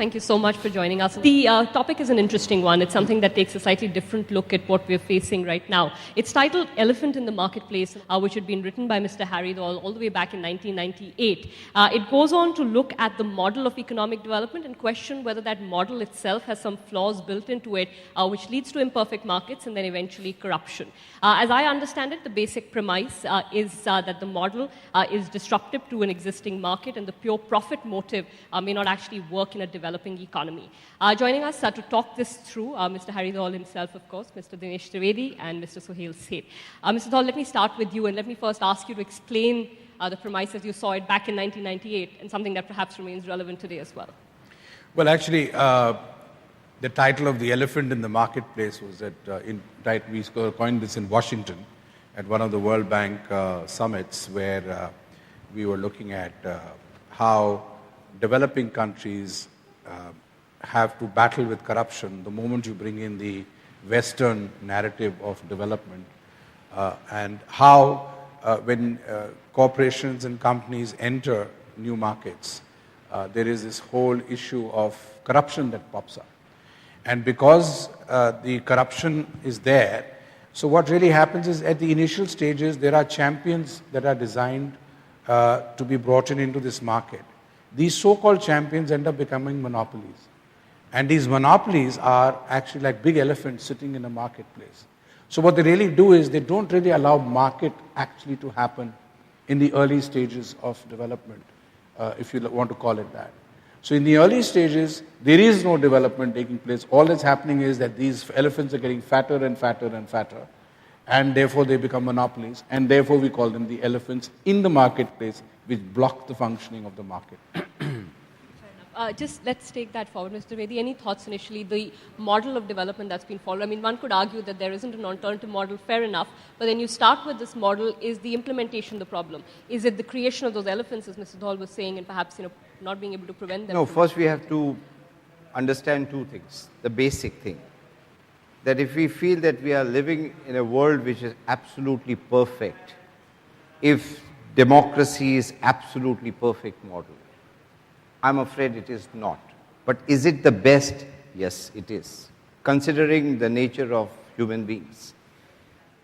thank you so much for joining us. The topic is an interesting one. It's something that takes a slightly different look at what we're facing right now. It's titled Elephant in the Marketplace, which had been written by Mr. Harry Dahl all the way back in 1998. It goes on to look at the model of economic development and question whether that model itself has some flaws built into it, which leads to imperfect markets and then eventually corruption. As I understand it, the basic premise is that the model is disruptive to an existing market, and the pure profit motive may not actually work in a developing economy. Joining us to talk this through, Mr. Harry Dahl himself, of course, Mr. Dinesh Trivedi, and Mr. Sohail Seth. Mr. Dahl, let me start with you, and let me first ask you to explain the premise as you saw it back in 1998, and something that perhaps remains relevant today as well. Well, actually, the title of The Elephant in the Marketplace was that we coined this in Washington at one of the World Bank summits, where we were looking at how developing countries have to battle with corruption the moment you bring in the Western narrative of development, and how when corporations and companies enter new markets, there is this whole issue of corruption that pops up. And because the corruption is there, so what really happens is at the initial stages, there are champions that are designed to be brought into this market. These so-called champions end up becoming monopolies. And these monopolies are actually like big elephants sitting in a marketplace. So what they really do is they don't really allow market actually to happen in the early stages of development, if you want to call it that. So in the early stages, there is no development taking place. All that's happening is that these elephants are getting fatter and fatter and fatter, and therefore they become monopolies, and therefore we call them the elephants in the marketplace, which block the functioning of the market. Just let's take that forward, Mr. Trivedi. Any thoughts initially, the model of development that's been followed? I mean, one could argue that there isn't an alternative model, fair enough, but then you start with this model, is the implementation the problem? Is it the creation of those elephants, as Mr. Dahl was saying, and perhaps not being able to prevent them? No, first we have to understand two things. The basic thing, that if we feel that we are living in a world which is absolutely perfect, if democracy is absolutely perfect model, I'm afraid it is not. But is it the best? Yes, it is, considering the nature of human beings.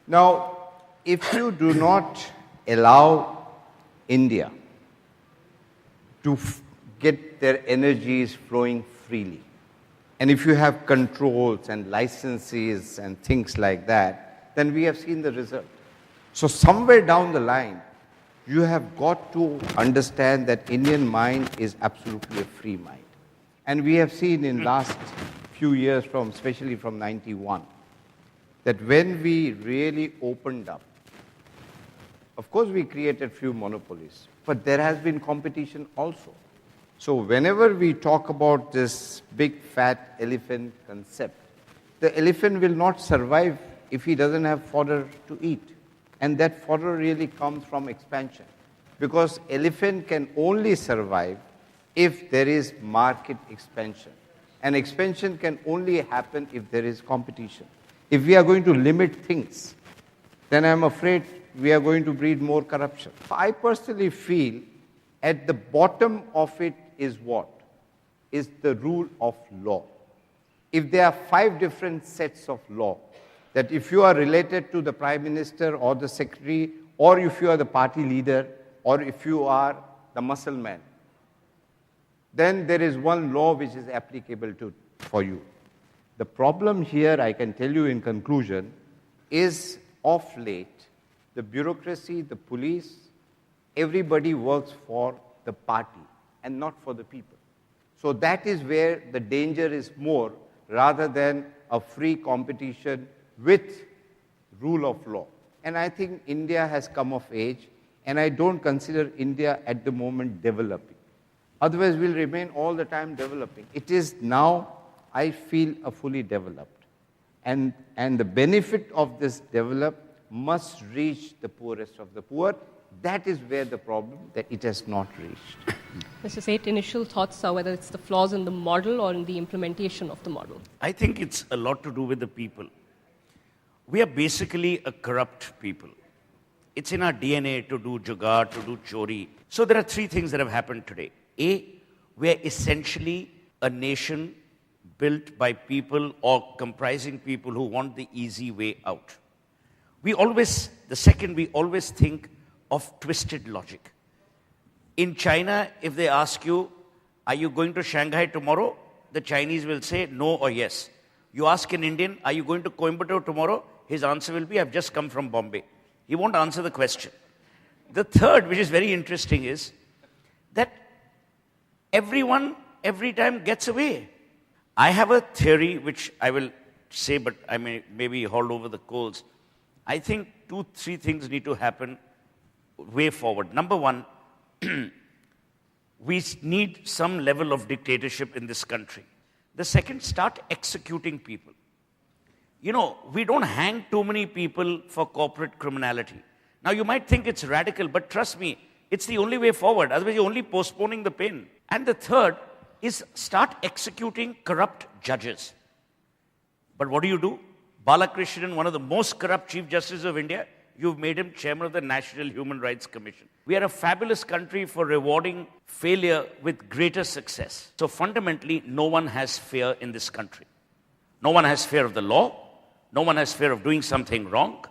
Now, if you do not allow India to get their energies flowing freely, and if you have controls and licenses and things like that, then we have seen the result. So somewhere down the line, you have got to understand that Indian mind is absolutely a free mind. And we have seen in last few years, especially from 91, that when we really opened up, of course we created few monopolies, but there has been competition also. So whenever we talk about this big fat elephant concept, the elephant will not survive if he doesn't have fodder to eat. And that fodder really comes from expansion. Because elephant can only survive if there is market expansion. And expansion can only happen if there is competition. If we are going to limit things, then I'm afraid we are going to breed more corruption. I personally feel at the bottom of it is what? Is the rule of law. If there are 5 different sets of law, that if you are related to the Prime Minister or the Secretary, or if you are the party leader, or if you are the muscle man, then there is one law which is applicable for you. The problem here, I can tell you in conclusion, is of late, the bureaucracy, the police, everybody works for the party and not for the people. So that is where the danger is more, rather than a free competition with rule of law. And I think India has come of age, and I don't consider India at the moment developing. Otherwise, we'll remain all the time developing. It is now, I feel, a fully developed. And the benefit of this develop must reach the poorest of the poor. That is where the problem, that it has not reached. Mr. Seth, initial thoughts are whether it's the flaws in the model or in the implementation of the model? I think it's a lot to do with the people. We are basically a corrupt people. It's in our DNA to do jugaad, to do chori. So there are 3 things that have happened today. A, we are essentially a nation built by people or comprising people who want the easy way out. We always think of twisted logic. In China, if they ask you, are you going to Shanghai tomorrow? The Chinese will say no or yes. You ask an Indian, are you going to Coimbatore tomorrow? His answer will be, I've just come from Bombay. He won't answer the question. The third, which is very interesting, is that everyone, every time gets away. I have a theory, which I will say, but I may maybe hauled over the coals. I think 2-3 things need to happen way forward. Number one, we need some level of dictatorship in this country. The second, start executing people. You know, we don't hang too many people for corporate criminality. Now, you might think it's radical, but trust me, it's the only way forward. Otherwise, you're only postponing the pain. And the third is start executing corrupt judges. But what do? Balakrishnan, one of the most corrupt Chief Justices of India, you've made him chairman of the National Human Rights Commission. We are a fabulous country for rewarding failure with greater success. So fundamentally, no one has fear in this country. No one has fear of the law. No one has fear of doing something wrong.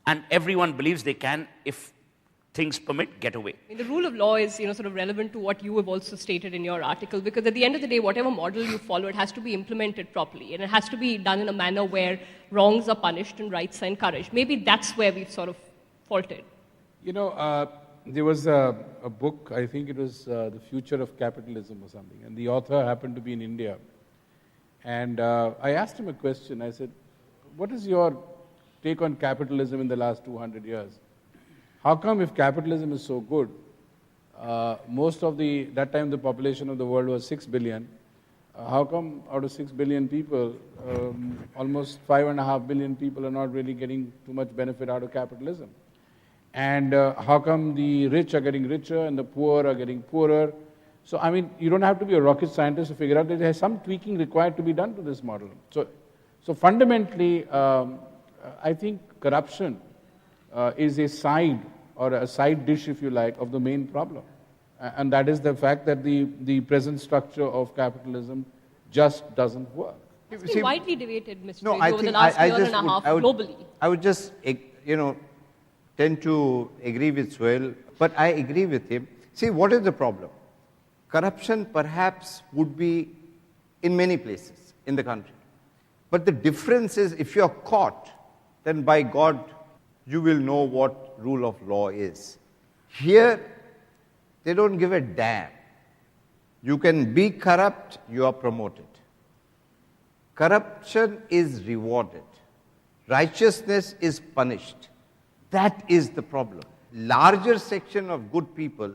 And everyone believes they can, if things permit, get away. I mean, the rule of law is, sort of relevant to what you have also stated in your article, because at the end of the day, whatever model you follow, it has to be implemented properly, and it has to be done in a manner where wrongs are punished and rights are encouraged. Maybe that's where we've sort of faltered. There was a book, I think it was The Future of Capitalism or something, and the author happened to be in India. And I asked him a question. I said, what is your take on capitalism in the last 200 years? How come, if capitalism is so good, that time the population of the world was 6 billion, how come out of 6 billion people, almost 5.5 billion people are not really getting too much benefit out of capitalism? And how come the rich are getting richer and the poor are getting poorer? So, I mean, you don't have to be a rocket scientist to figure out that there's some tweaking required to be done to this model. So fundamentally, I think corruption is a side, or a side dish, if you like, of the main problem. And that is the fact that the present structure of capitalism just doesn't work. It's been widely debated, Mr. Reddy, over the last year and a half globally. I would just, tend to agree with Suhail, but I agree with him. See, what is the problem? Corruption perhaps would be in many places in the country. But the difference is, if you're caught, then by God, you will know what rule of law is. Here, they don't give a damn. You can be corrupt, you are promoted. Corruption is rewarded. Righteousness is punished. That is the problem. Larger section of good people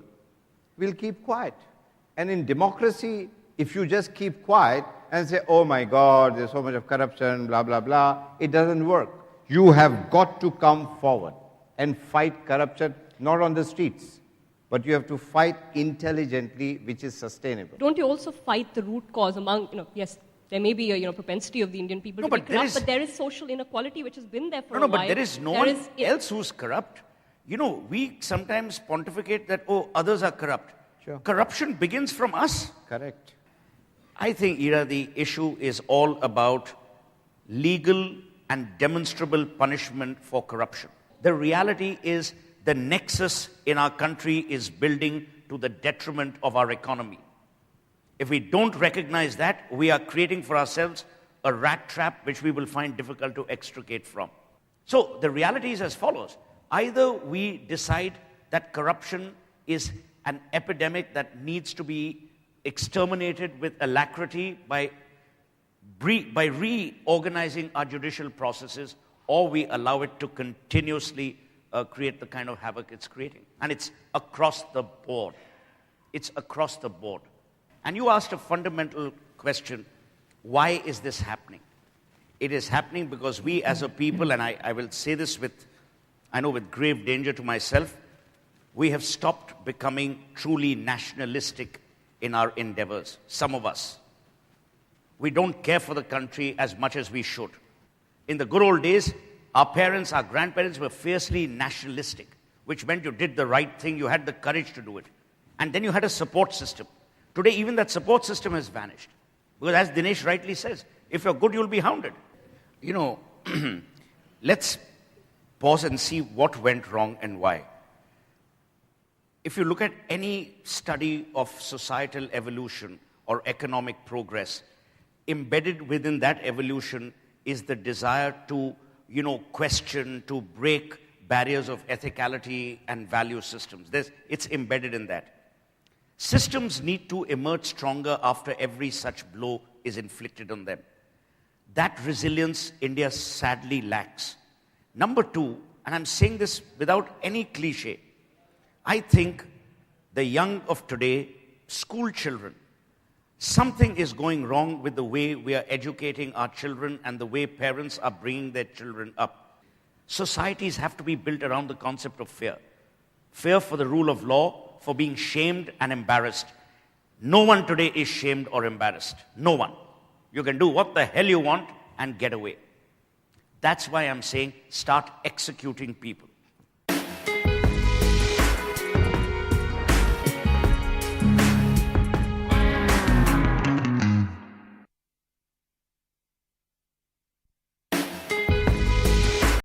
will keep quiet. And in democracy, if you just keep quiet and say, oh my God, there's so much of corruption, blah, blah, blah, it doesn't work. You have got to come forward and fight corruption, not on the streets, but you have to fight intelligently, which is sustainable. Don't you also fight the root cause among, yes, there may be a propensity of the Indian people to be corrupt, but there is social inequality which has been there for a while. No, but there is no one else who's corrupt. We sometimes pontificate that, others are corrupt. Sure. Corruption begins from us. Correct. I think, Ira, the issue is all about legal and demonstrable punishment for corruption. The reality is the nexus in our country is building to the detriment of our economy. If we don't recognize that, we are creating for ourselves a rat trap which we will find difficult to extricate from. So the reality is as follows. Either we decide that corruption is an epidemic that needs to be exterminated with alacrity by reorganizing our judicial processes, or we allow it to continuously create the kind of havoc it's creating. And it's across the board. It's across the board. And you asked a fundamental question, why is this happening? It is happening because we as a people, and I will say this with grave danger to myself, we have stopped becoming truly nationalistic in our endeavors, some of us. We don't care for the country as much as we should. In the good old days, our parents, our grandparents were fiercely nationalistic, which meant you did the right thing, you had the courage to do it. And then you had a support system. Today, even that support system has vanished. Because as Dinesh rightly says, if you're good, you'll be hounded. You know, let's pause and see what went wrong and why. If you look at any study of societal evolution or economic progress, embedded within that evolution is the desire to, question, to break barriers of ethicality and value systems. It's embedded in that. Systems need to emerge stronger after every such blow is inflicted on them. That resilience India sadly lacks. Number two, and I'm saying this without any cliche, I think the young of today, school children, something is going wrong with the way we are educating our children and the way parents are bringing their children up. Societies have to be built around the concept of fear. Fear for the rule of law, for being shamed and embarrassed. No one today is shamed or embarrassed. No one. You can do what the hell you want and get away. That's why I'm saying start executing people.